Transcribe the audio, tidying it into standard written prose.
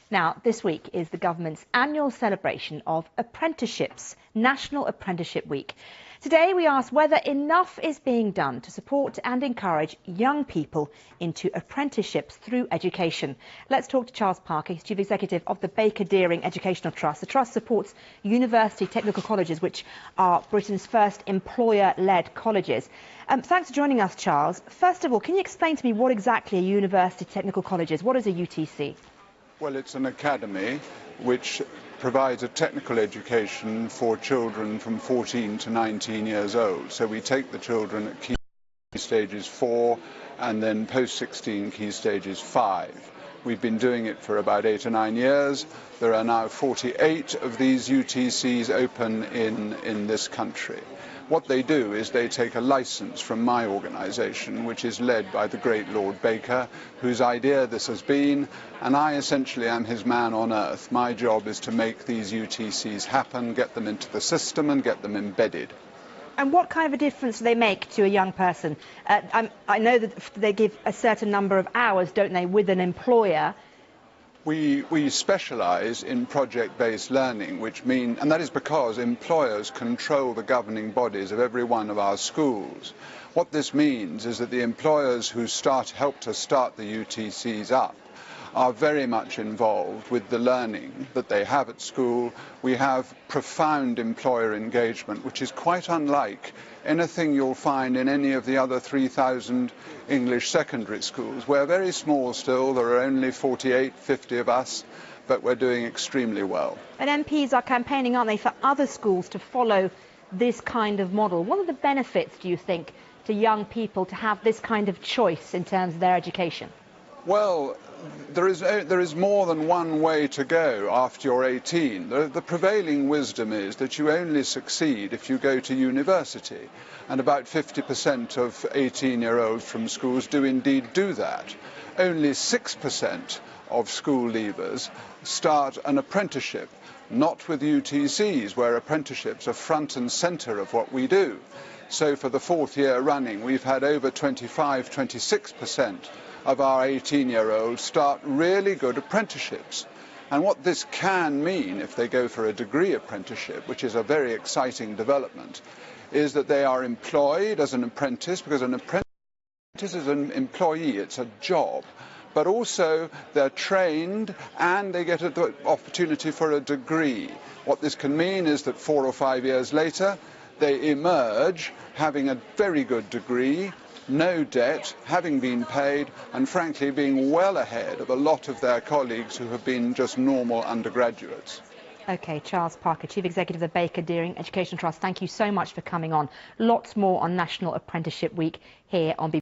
Now, this week is the government's annual celebration of apprenticeships, National Apprenticeship Week. Today we ask whether enough is being done to support and encourage young people into apprenticeships through education. Let's talk to Charles Parker, he's Chief Executive of the Baker Deering Educational Trust. The Trust supports university technical colleges, which are Britain's first employer-led colleges. Thanks for joining us, Charles. First of all, can you explain to me what exactly a university technical college is? What is a UTC? Well, it's an academy which provides a technical education for children from 14 to 19 years old. So we take the children at key stages 4 and then post-16 key stages 5. We've been doing it for about 8 or 9 years. There are now 48 of these UTCs open in this country. What they do is they take a license from my organisation, which is led by the great Lord Baker, whose idea this has been, and I essentially am his man on earth. My job is to make these UTCs happen, get them into the system and get them embedded. And what kind of a difference do they make to a young person? I know that they give a certain number of hours, don't they, with an employer. We specialise in project-based learning, and that is because employers control the governing bodies of every one of our schools. What this means is that the employers who help to start the UTCs up are very much involved with the learning that they have at school. We have profound employer engagement, which is quite unlike anything you'll find in any of the other 3,000 English secondary schools. We're very small still, there are only 48, 50 of us, but we're doing extremely well. And MPs are campaigning, aren't they, for other schools to follow this kind of model. What are the benefits, do you think, to young people to have this kind of choice in terms of their education? Well, there is more than one way to go after you're 18. The prevailing wisdom is that you only succeed if you go to university, and about 50% of 18-year-olds from schools do indeed do that. Only 6% of school leavers start an apprenticeship, not with UTCs, where apprenticeships are front and centre of what we do. So for the 4th year running, we've had over 25, 26% of our 18-year-olds start really good apprenticeships. And what this can mean if they go for a degree apprenticeship, which is a very exciting development, is that they are employed as an apprentice, because an apprentice is an employee, it's a job. But also they're trained and they get an opportunity for a degree. What this can mean is that 4 or 5 years later, they emerge having a very good degree, no debt, having been paid, and frankly being well ahead of a lot of their colleagues who have been just normal undergraduates. OK, Charles Parker, Chief Executive of the Baker Deering Education Trust, thank you so much for coming on. Lots more on National Apprenticeship Week here on BBC.